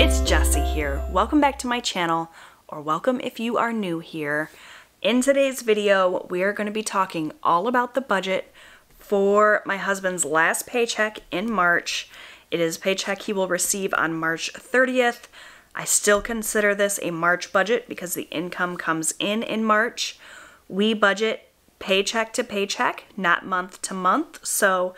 it's Jessie here. Welcome back to my channel, or welcome if you are new here. In today's video, we are going to be talking all about the budget for my husband's last paycheck in March. It is a paycheck he will receive on March 30th. I still consider this a March budget because the income comes in March. We budget paycheck to paycheck, not month to month, so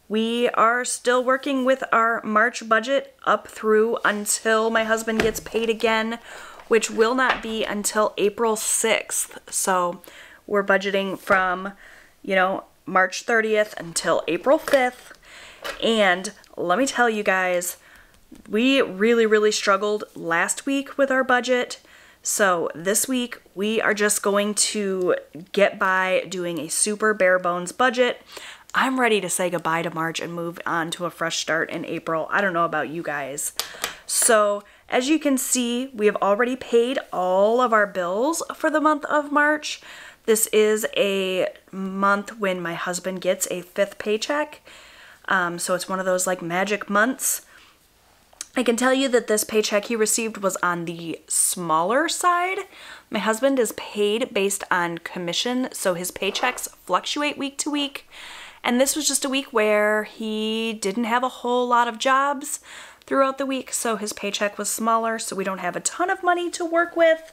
we are still working with our March budget up through until my husband gets paid again, which will not be until April 6th. So we're budgeting from, March 30th until April 5th. And let me tell you guys, we really struggled last week with our budget. So this week we are just going to get by doing a super bare bones budget. I'm ready to say goodbye to March and move on to a fresh start in April. I don't know about you guys. So as you can see, we have already paid all of our bills for the month of March. This is a month when my husband gets a 5th paycheck. So it's one of those like magic months. I can tell you that this paycheck he received was on the smaller side. My husband is paid based on commission, so his paychecks fluctuate week to week. And this was just a week where he didn't have a whole lot of jobs throughout the week, so his paycheck was smaller, so we don't have a ton of money to work with.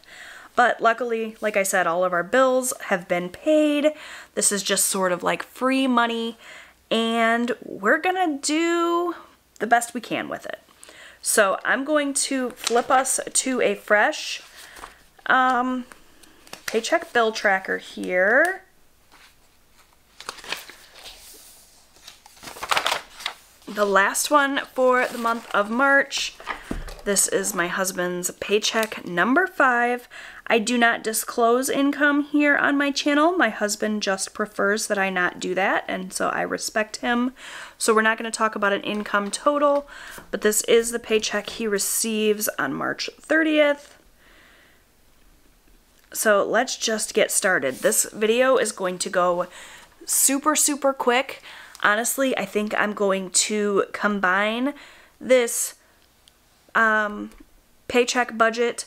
But luckily, like I said, all of our bills have been paid. This is just sort of like free money, and we're gonna do the best we can with it. So I'm going to flip us to a fresh paycheck bill tracker here. The last one for the month of March. This is my husband's paycheck number 5. I do not disclose income here on my channel. My husband just prefers that I not do that, and so I respect him. So we're not going to talk about an income total, but this is the paycheck he receives on March 30th. So let's just get started. This video is going to go super quick. Honestly, I think I'm going to combine this paycheck budget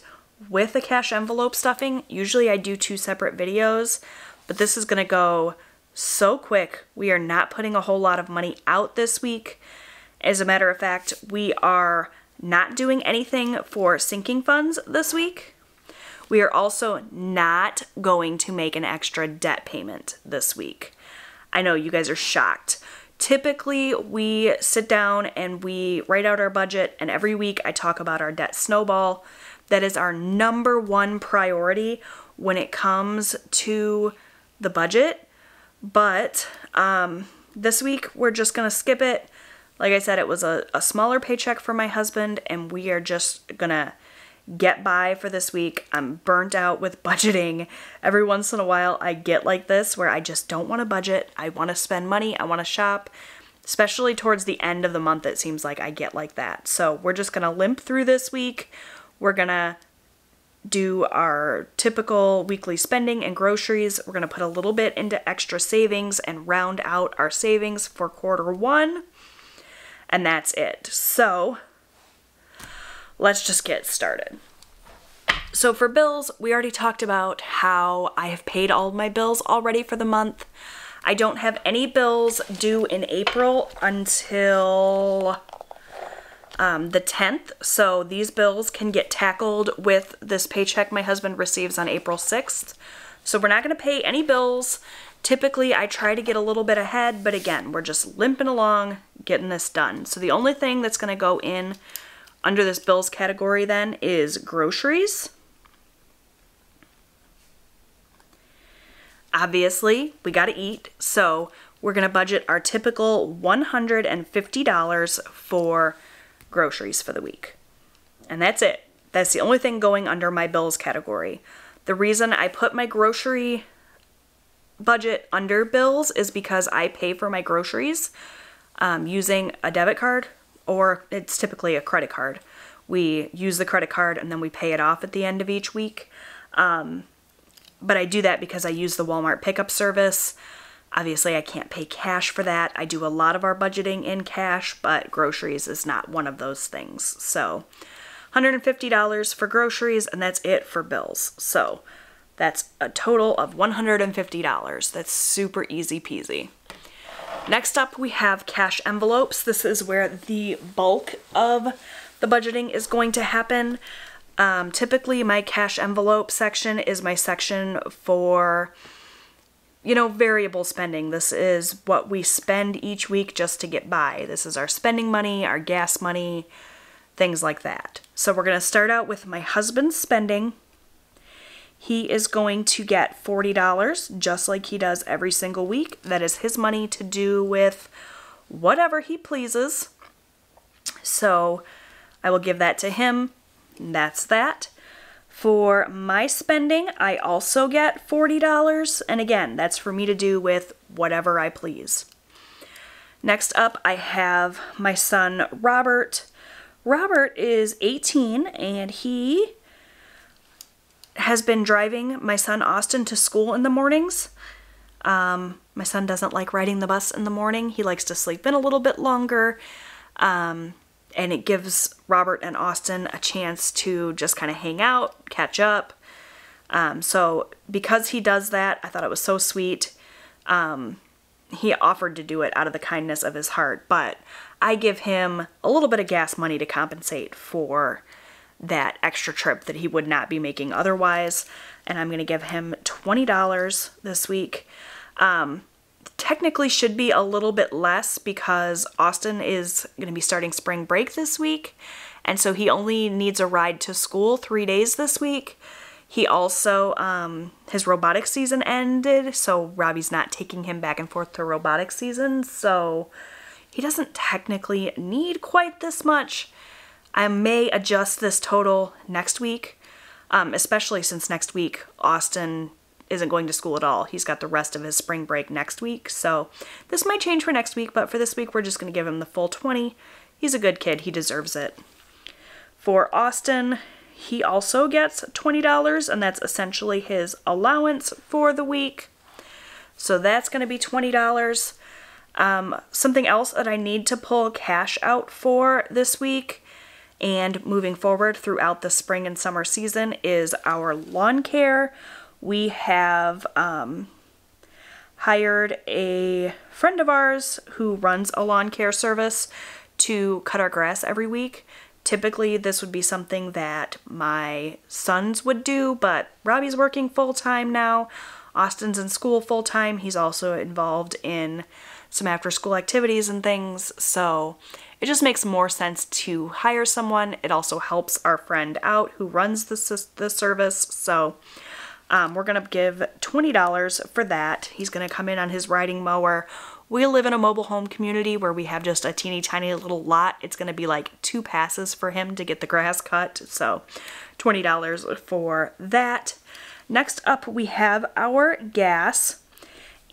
with the cash envelope stuffing. Usually I do 2 separate videos, but this is going to go so quick. We are not putting a whole lot of money out this week. As a matter of fact, we are not doing anything for sinking funds this week. We are also not going to make an extra debt payment this week. I know you guys are shocked. Typically, we sit down and we write out our budget, and every week I talk about our debt snowball. That is our number 1 priority when it comes to the budget. But this week, we're just going to skip it. Like I said, it was a smaller paycheck for my husband, and we are just going to get by for this week. I'm burnt out with budgeting. Every once in a while I get like this where I just don't want to budget. I want to spend money. I want to shop. Especially towards the end of the month, it seems like I get like that. So we're just going to limp through this week. We're going to do our typical weekly spending and groceries. We're going to put a little bit into extra savings and round out our savings for quarter 1. And that's it. So let's just get started. So for bills, we already talked about how I have paid all of my bills already for the month. I don't have any bills due in April until the 10th. So these bills can get tackled with this paycheck my husband receives on April 6th. So we're not going to pay any bills. Typically, I try to get a little bit ahead, but again, we're just limping along, getting this done. So the only thing that's going to go in under this bills category then is groceries. Obviously, we gotta eat, so we're gonna budget our typical $150 for groceries for the week. And that's it. That's the only thing going under my bills category. The reason I put my grocery budget under bills is because I pay for my groceries using a debit card, or it's typically a credit card. We use the credit card and then we pay it off at the end of each week. But I do that because I use the Walmart pickup service. Obviously, I can't pay cash for that. I do a lot of our budgeting in cash, but groceries is not one of those things. So $150 for groceries, and that's it for bills. So that's a total of $150. That's super easy peasy. Next up, we have cash envelopes. This is where the bulk of the budgeting is going to happen. Typically, my cash envelope section is my section for, you know, variable spending. This is what we spend each week just to get by. This is our spending money, our gas money, things like that. So we're going to start out with my husband's spending. He is going to get $40, just like he does every single week. That is his money to do with whatever he pleases. So I will give that to him. That's that. For my spending, I also get $40. And again, that's for me to do with whatever I please. Next up, I have my son, Robert. Robert is 18, and he has been driving my son Austin to school in the mornings. My son doesn't like riding the bus in the morning. He likes to sleep in a little bit longer. And it gives Robert and Austin a chance to just kind of hang out, catch up. So because he does that, I thought it was so sweet. He offered to do it out of the kindness of his heart, but I give him a little bit of gas money to compensate for that extra trip that he would not be making otherwise. And I'm going to give him $20 this week. Technically should be a little bit less because Austin is going to be starting spring break this week. And so he only needs a ride to school 3 days this week. He also, his robotics season ended, so Robbie's not taking him back and forth to robotics season. So he doesn't technically need quite this much. I may adjust this total next week, especially since next week Austin isn't going to school at all. He's got the rest of his spring break next week, so this might change for next week, but for this week we're just going to give him the full 20. He's a good kid. He deserves it. For Austin, he also gets $20, and that's essentially his allowance for the week. So that's going to be $20. Something else that I need to pull cash out for this week and moving forward throughout the spring and summer season is our lawn care. We have hired a friend of ours who runs a lawn care service to cut our grass every week. Typically, this would be something that my sons would do, but Robbie's working full-time now. Austin's in school full-time. He's also involved in some after-school activities and things, so it just makes more sense to hire someone. It also helps our friend out who runs the service, so we're going to give $20 for that. He's going to come in on his riding mower. We live in a mobile home community where we have just a teeny tiny little lot. It's going to be like 2 passes for him to get the grass cut, so $20 for that. Next up, we have our gas.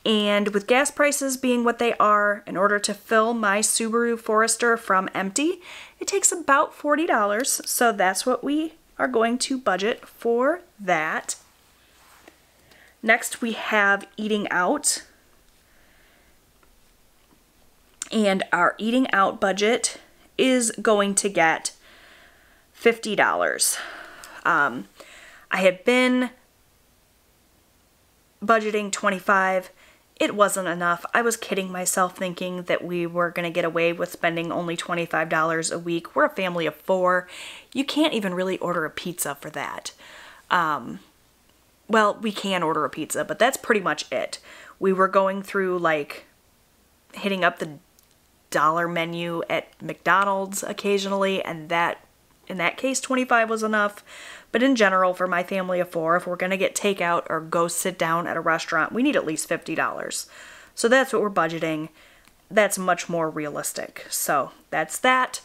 And with gas prices being what they are, in order to fill my Subaru Forester from empty, it takes about $40. So that's what we are going to budget for that. Next, we have eating out. And our eating out budget is going to get $50. I had been budgeting $25. It wasn't enough. I was kidding myself thinking that we were going to get away with spending only $25 a week. We're a family of 4. You can't even really order a pizza for that. Well, we can order a pizza, but that's pretty much it. We were going through, like, hitting up the dollar menu at McDonald's occasionally, and that, in that case, $25 was enough. But in general, for my family of 4, if we're going to get takeout or go sit down at a restaurant, we need at least $50. So that's what we're budgeting. That's much more realistic. So that's that.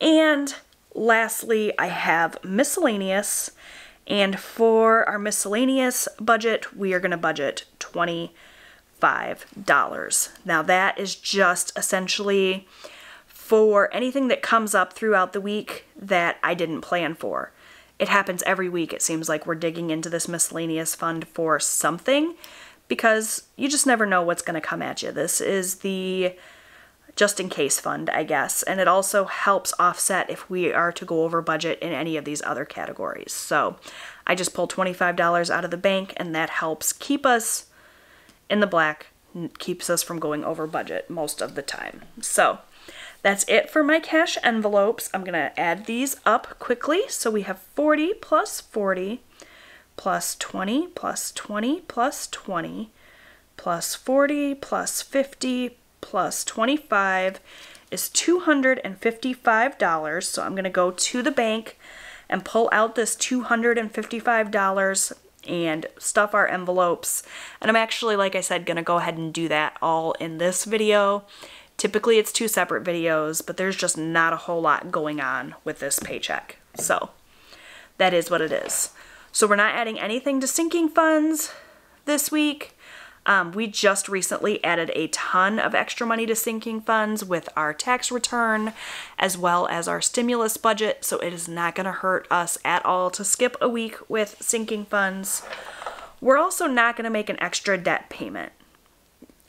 And lastly, I have miscellaneous. And for our miscellaneous budget, we are going to budget $25. Now that is just essentially for anything that comes up throughout the week that I didn't plan for. It happens every week. It seems like we're digging into this miscellaneous fund for something because you just never know what's going to come at you. This is the just in case fund, I guess. And it also helps offset if we are to go over budget in any of these other categories. So I just pulled $25 out of the bank, and that helps keep us in the black, keeps us from going over budget most of the time. So that's it for my cash envelopes. I'm gonna add these up quickly. So we have 40 plus 40 plus 20 plus 20 plus 20 plus 40 plus 50 plus 25 is $255. So I'm gonna go to the bank and pull out this $255 and stuff our envelopes. And I'm actually, like I said, gonna go ahead and do that all in this video. Typically it's 2 separate videos, but there's just not a whole lot going on with this paycheck. So that is what it is. So we're not adding anything to sinking funds this week. We just recently added a ton of extra money to sinking funds with our tax return as well as our stimulus budget, so it is not going to hurt us at all to skip a week with sinking funds. We're also not going to make an extra debt payment,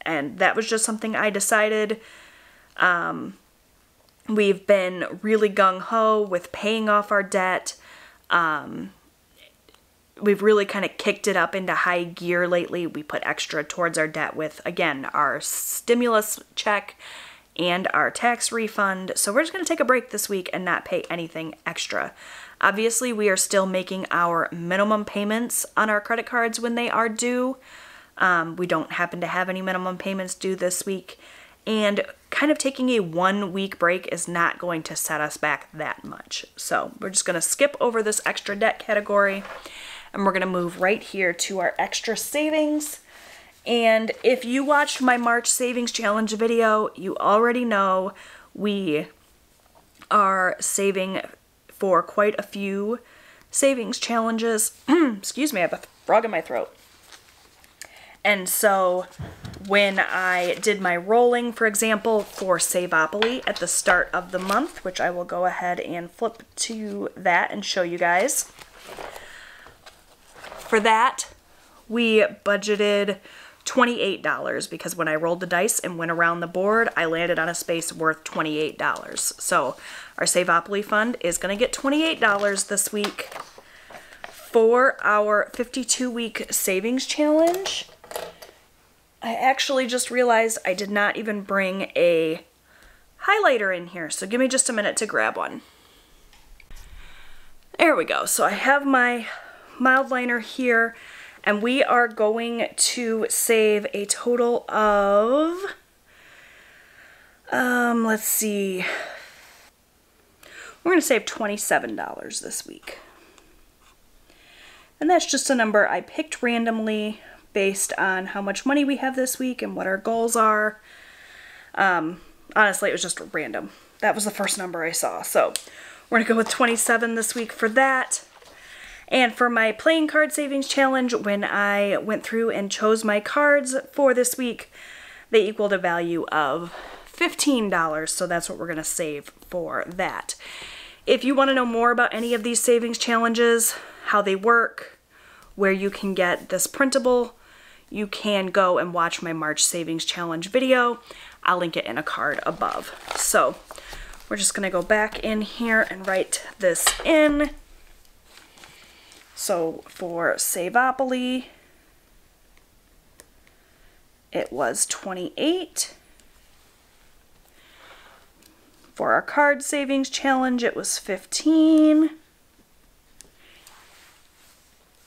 and that was just something I decided. We've been really gung-ho with paying off our debt. We've really kind of kicked it up into high gear lately. We put extra towards our debt with, again, our stimulus check and our tax refund. So we're just going to take a break this week and not pay anything extra. Obviously, we are still making our minimum payments on our credit cards when they are due. We don't happen to have any minimum payments due this week. And kind of taking a 1-week break is not going to set us back that much. So we're just going to skip over this extra debt category. And we're going to move right here to our extra savings. And if you watched my March Savings Challenge video, you already know we are saving for quite a few savings challenges. Excuse me, I have a frog in my throat. And so when I did my rolling, for example, for Savopoly at the start of the month, which I will go ahead and flip to that and show you guys. For that, we budgeted $28 because when I rolled the dice and went around the board, I landed on a space worth $28. So our Savopoly fund is going to get $28 this week. For our 52-week savings challenge, I actually just realized I did not even bring a highlighter in here, so give me just a minute to grab one. There we go. So I have my mild liner here, and we are going to save a total of, let's see, we're going to save $27 this week. And that's just a number I picked randomly based on how much money we have this week and what our goals are. Honestly, it was just random. That was the first number I saw. So we're going to go with 27 this week for that. And for my playing card savings challenge, when I went through and chose my cards for this week, they equaled a value of $15. So that's what we're going to save for that. If you want to know more about any of these savings challenges, how they work, where you can get this printable, you can go and watch my March Savings Challenge video. I'll link it in a card above. So we're just going to go back in here and write this in. So for Savopoly, it was 28. For our card savings challenge, it was 15.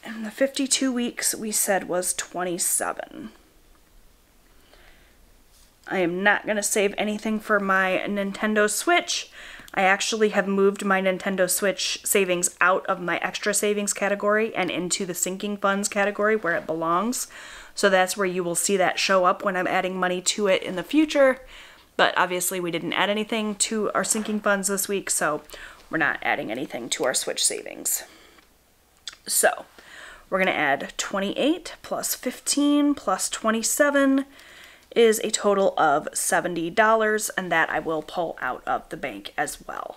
And the 52 weeks we said was 27. I am not going to save anything for my Nintendo Switch. I actually have moved my Nintendo Switch savings out of my extra savings category and into the sinking funds category where it belongs. So that's where you will see that show up when I'm adding money to it in the future. But obviously we didn't add anything to our sinking funds this week, so we're not adding anything to our Switch savings. So we're going to add 28 plus 15 plus 27 is a total of $70, and that I will pull out of the bank as well.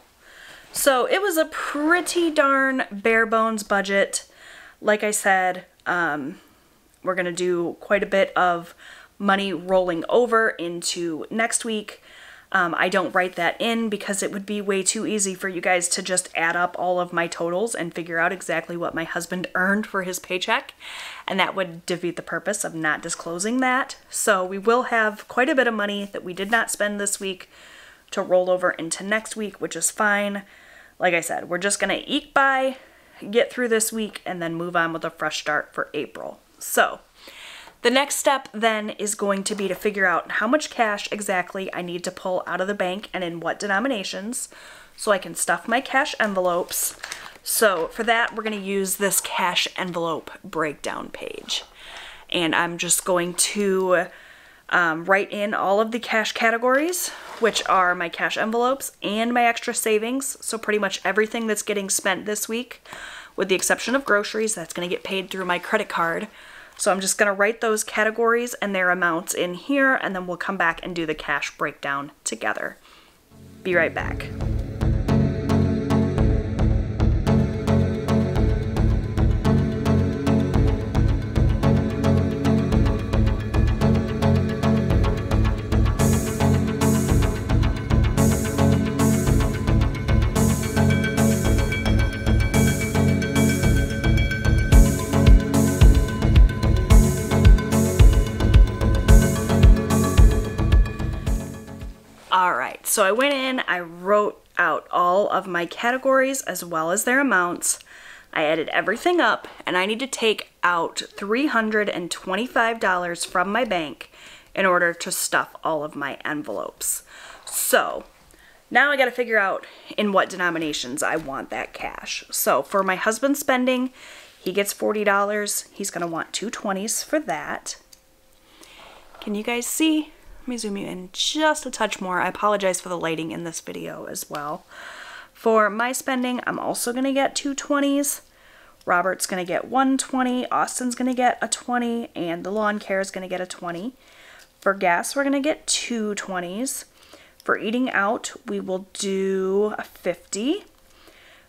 So it was a pretty darn bare bones budget. Like I said, we're going to do quite a bit of money rolling over into next week. I don't write that in because it would be way too easy for you guys to just add up all of my totals and figure out exactly what my husband earned for his paycheck, and that would defeat the purpose of not disclosing that. So we will have quite a bit of money that we did not spend this week to roll over into next week, which is fine. Like I said, we're just gonna eke by, get through this week, and then move on with a fresh start for April. So the next step then is going to be to figure out how much cash exactly I need to pull out of the bank and in what denominations so I can stuff my cash envelopes. So for that, we're going to use this cash envelope breakdown page. And I'm just going to write in all of the cash categories, which are my cash envelopes and my extra savings. So pretty much everything that's getting spent this week, with the exception of groceries, that's going to get paid through my credit card. So I'm just going to write those categories and their amounts in here, and then we'll come back and do the cash breakdown together. Be right back. Alright, so I went in, I wrote out all of my categories as well as their amounts. I added everything up, and I need to take out $325 from my bank in order to stuff all of my envelopes. So now I got to figure out in what denominations I want that cash. So for my husband's spending, he gets $40. He's going to want two 20s for that. Can you guys see? Let me zoom you in just a touch more. I apologize for the lighting in this video as well. For my spending, I'm also going to get two 20s. Robert's going to get one 20. Austin's going to get a 20. And the lawn care is going to get a 20. For gas, we're going to get two 20s. For eating out, we will do a 50.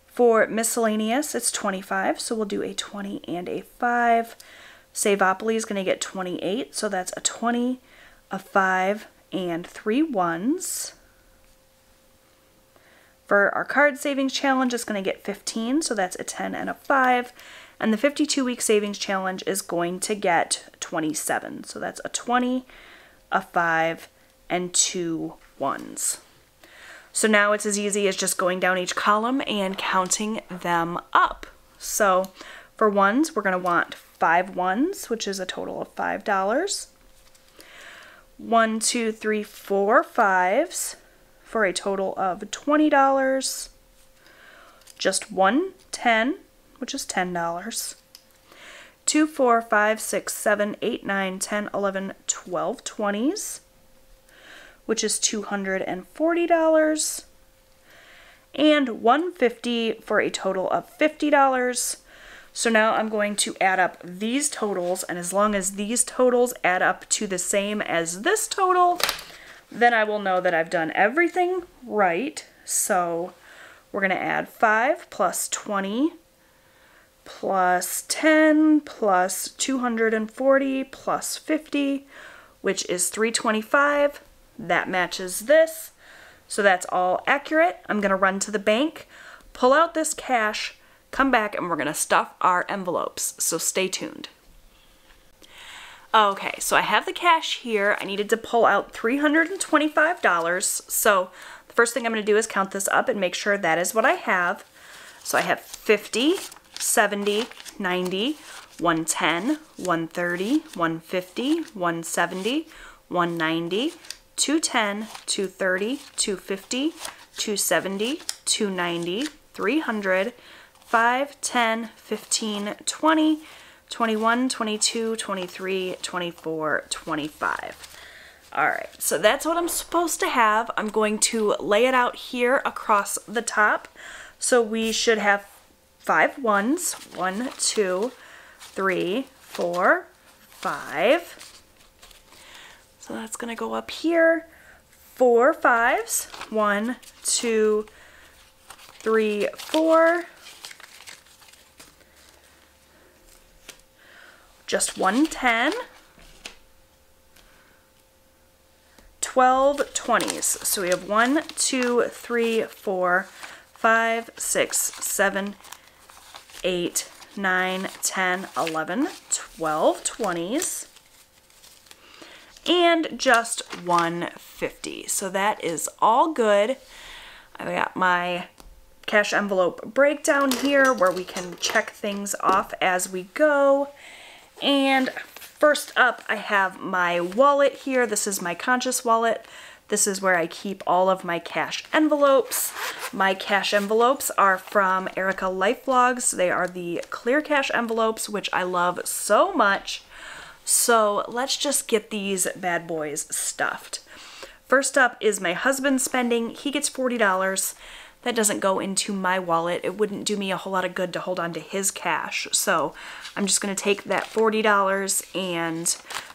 For miscellaneous, it's 25. So we'll do a 20 and a 5. Savopoly is going to get 28. So that's a 20. A 5, and 3 1s. For our card savings challenge, it's going to get 15, so that's a 10 and a 5. And the 52-week savings challenge is going to get 27, so that's a 20, a 5, and 2 1s. So now it's as easy as just going down each column and counting them up. So for ones, we're going to want 5 1s, which is a total of $5. 1, 2, 3, 4 5s for a total of $20. Just 1 10, which is $10. 2, 4, 5, 6, 7, 8, 9, 10, 11, 12 20s, which is $240. And 150 for a total of $50. So now I'm going to add up these totals, and as long as these totals add up to the same as this total, then I will know that I've done everything right. So we're going to add 5 plus 20 plus 10 plus 240 plus 50, which is 325. That matches this. So that's all accurate. I'm going to run to the bank, pull out this cash, come back, and we're going to stuff our envelopes, so stay tuned. Okay, so I have the cash here. I needed to pull out $325, so the first thing I'm going to do is count this up and make sure that is what I have. So I have 50, 70, 90, 110, 130, 150, 170, 190, 210, 230, 250, 270, 290, 300, 5, 10, 15, 20, 21, 22, 23, 24, 25. Alright, so that's what I'm supposed to have. I'm going to lay it out here across the top. So we should have 5 1s. 1, 2, 3, 4, 5. So that's going to go up here. 4 5s. 1, 2, 3, 4. Just 1 10, 12 20s. So we have 1, 2, 3, 4, 5, 6, 7, 8, 9, 10, 11, 12 20s. And just 1 50. So that is all good. I've got my cash envelope breakdown here where we can check things off as we go. And first up, I have my wallet here. This is my Conscious wallet. This is where I keep all of my cash envelopes. My cash envelopes are from Erica Life Vlogs. They are the clear cash envelopes, which I love so much. So let's just get these bad boys stuffed. First up is my husband's spending. He gets $40. That doesn't go into my wallet. It wouldn't do me a whole lot of good to hold on to his cash. So I'm just going to take that $40 and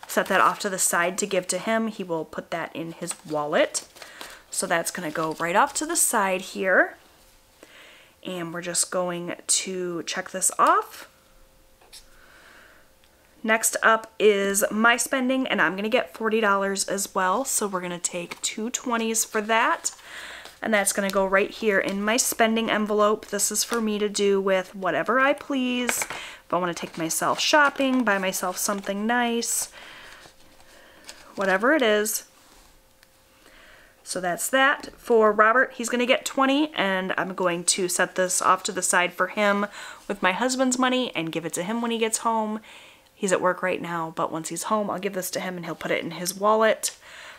set that off to the side to give to him. He will put that in his wallet. So that's going to go right off to the side here. And we're just going to check this off. Next up is my spending, and I'm going to get $40 as well. So we're going to take 2 20s for that. And that's going to go right here in my spending envelope. This is for me to do with whatever I please. If I want to take myself shopping, buy myself something nice, whatever it is. So that's that. For Robert, he's going to get 20, and I'm going to set this off to the side for him with my husband's money and give it to him when he gets home. He's at work right now, but once he's home, I'll give this to him and he'll put it in his wallet.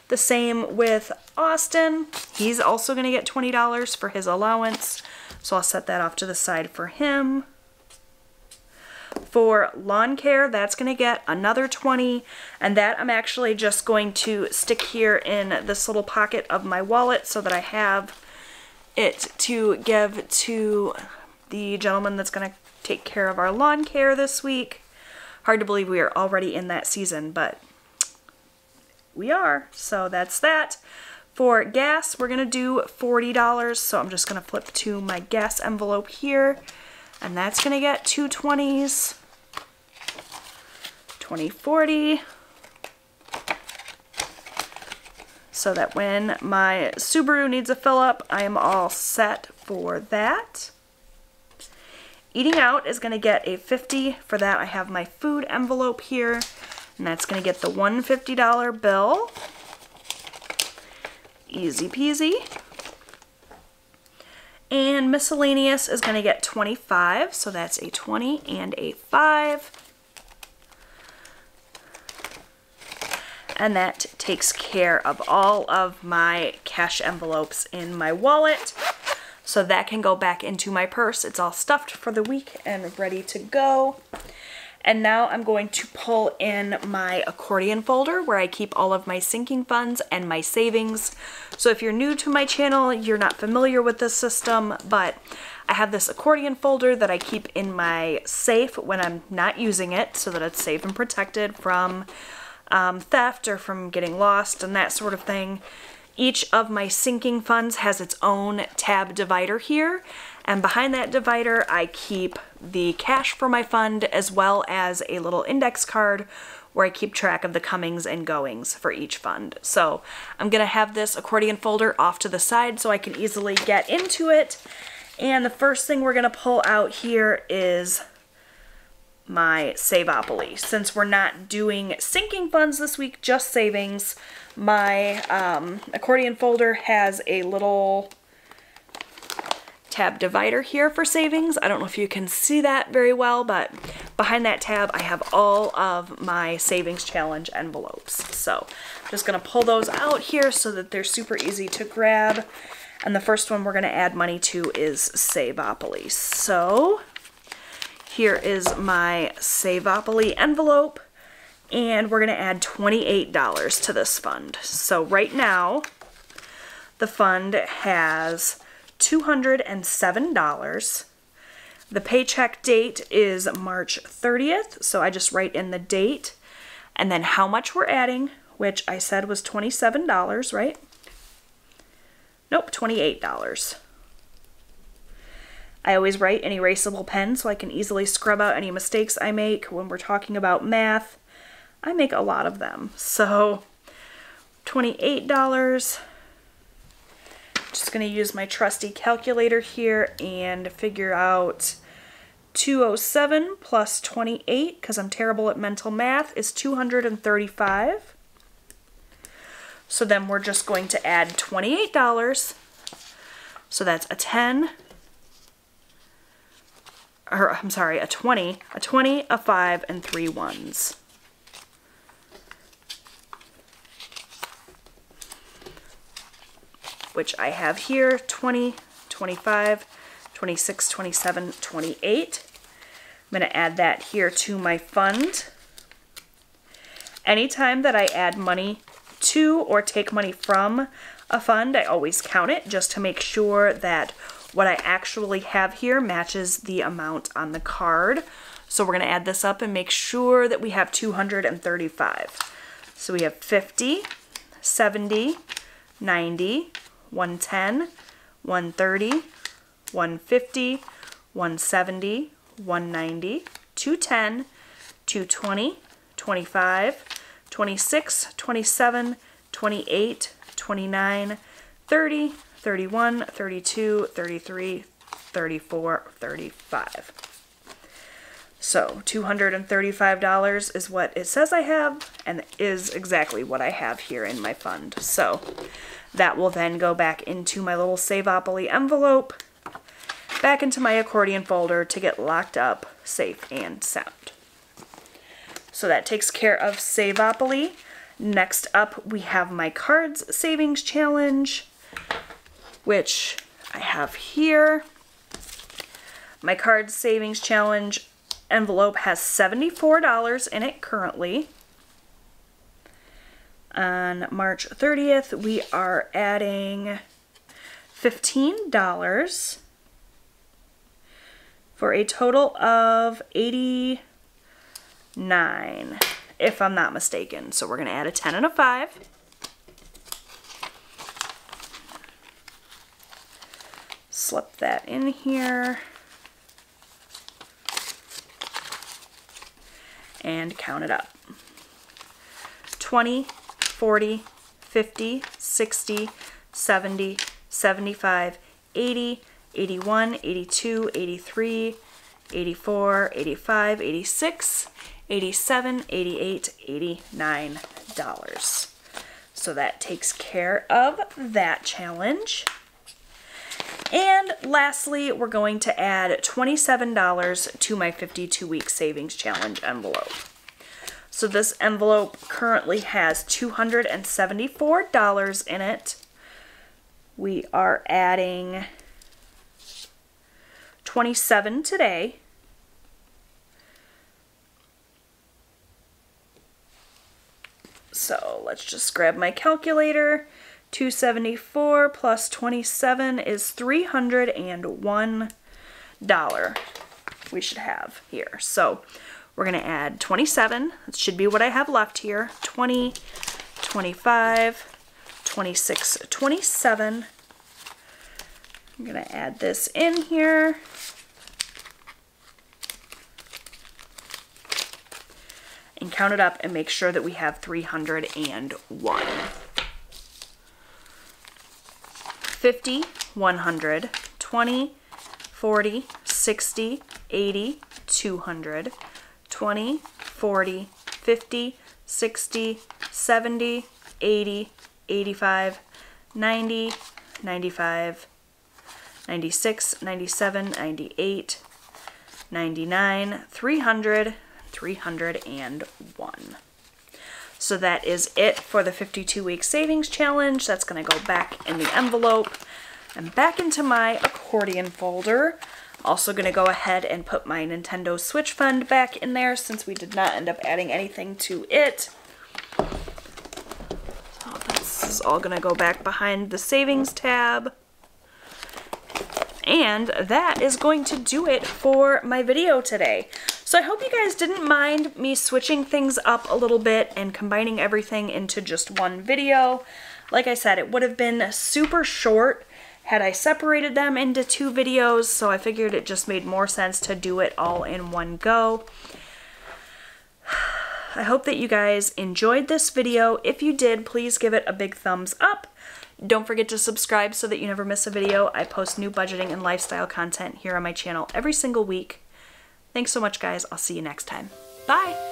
The same with Austin. He's also going to get $20 for his allowance, so I'll set that off to the side for him. For lawn care, that's going to get another 20, and that I'm actually just going to stick here in this little pocket of my wallet so that I have it to give to the gentleman that's going to take care of our lawn care this week. Hard to believe we are already in that season, but we are. So that's that. For gas, we're going to do $40. So I'm just going to flip to my gas envelope here. And that's going to get 2 20s. 20 40. So that when my Subaru needs a fill up, I am all set for that. Eating out is going to get a $50. For that, I have my food envelope here, and that's going to get the $150 bill. Easy peasy. And miscellaneous is going to get 25, so that's a 20 and a 5. And that takes care of all of my cash envelopes in my wallet. So that can go back into my purse. It's all stuffed for the week and ready to go. And now I'm going to pull in my accordion folder where I keep all of my sinking funds and my savings. So if you're new to my channel, you're not familiar with this system, but I have this accordion folder that I keep in my safe when I'm not using it so that it's safe and protected from theft or from getting lost and that sort of thing. Each of my sinking funds has its own tab divider here, and behind that divider I keep the cash for my fund as well as a little index card where I keep track of the comings and goings for each fund. So I'm going to have this accordion folder off to the side so I can easily get into it. And the first thing we're going to pull out here is my Savopoly. Since we're not doing sinking funds this week, just savings, my accordion folder has a little tab divider here for savings. I don't know if you can see that very well, but behind that tab I have all of my savings challenge envelopes. So I'm just going to pull those out here so that they're super easy to grab. And the first one we're going to add money to is Savopoly. So here is my Savopoly envelope, and we're going to add $28 to this fund. So right now, the fund has $207. The paycheck date is March 30th, so I just write in the date, and then how much we're adding, which I said was $27, right? Nope, $28. I always write an erasable pen so I can easily scrub out any mistakes I make when we're talking about math. I make a lot of them. So $28. Just going to use my trusty calculator here and figure out 207 plus 28, because I'm terrible at mental math, is 235. So then we're just going to add $28. So that's a 10, or I'm sorry, a 20, a 5, and 3 ones. Which I have here, 20, 25, 26, 27, 28. I'm going to add that here to my fund. Anytime that I add money to or take money from a fund, I always count it just to make sure that what I actually have here matches the amount on the card. So we're going to add this up and make sure that we have 235. So we have 50, 70, 90, 110, 130, 150, 170, 190, 210, 220, 25, 26, 27, 28, 29, 30, 31, 32, 33, 34, 35. So $235 is what it says I have, and is exactly what I have here in my fund. So that will then go back into my little Savopoly envelope, back into my accordion folder to get locked up, safe and sound. So that takes care of Savopoly. Next up, we have my cards savings challenge, which I have here. My cards savings challenge envelope has $74 in it currently. On March 30th, we are adding $15 for a total of $89, if I'm not mistaken. So we're going to add a 10 and a 5. Slip that in here. And count it up. 20, 40, 50, 60, 70, 75, 80, 81, 82, 83, 84, 85, 86, 87, 88, $89. So that takes care of that challenge. And lastly, we're going to add $27 to my 52-week savings challenge envelope. So this envelope currently has $274 in it. We are adding 27 today. So let's just grab my calculator. 274 plus 27 is $301 we should have here. So we're going to add 27. That should be what I have left here. 20, 25, 26, 27. I'm going to add this in here. And count it up and make sure that we have 301. 50, 100, 20, 40, 60, 80, 200, 20, 40, 50, 60, 70, 80, 85, 90, 95, 96, 97, 98, 99, 300, 301. So that is it for the 52-week savings challenge. That's going to go back in the envelope and back into my accordion folder. Also going to go ahead and put my Nintendo Switch fund back in there since we did not end up adding anything to it. So this is all going to go back behind the savings tab. And that is going to do it for my video today. So I hope you guys didn't mind me switching things up a little bit and combining everything into just one video. Like I said, it would have been super short had I separated them into 2 videos, so I figured it just made more sense to do it all in one go. I hope that you guys enjoyed this video. If you did, please give it a big thumbs up. Don't forget to subscribe so that you never miss a video. I post new budgeting and lifestyle content here on my channel every single week. Thanks so much, guys. I'll see you next time. Bye!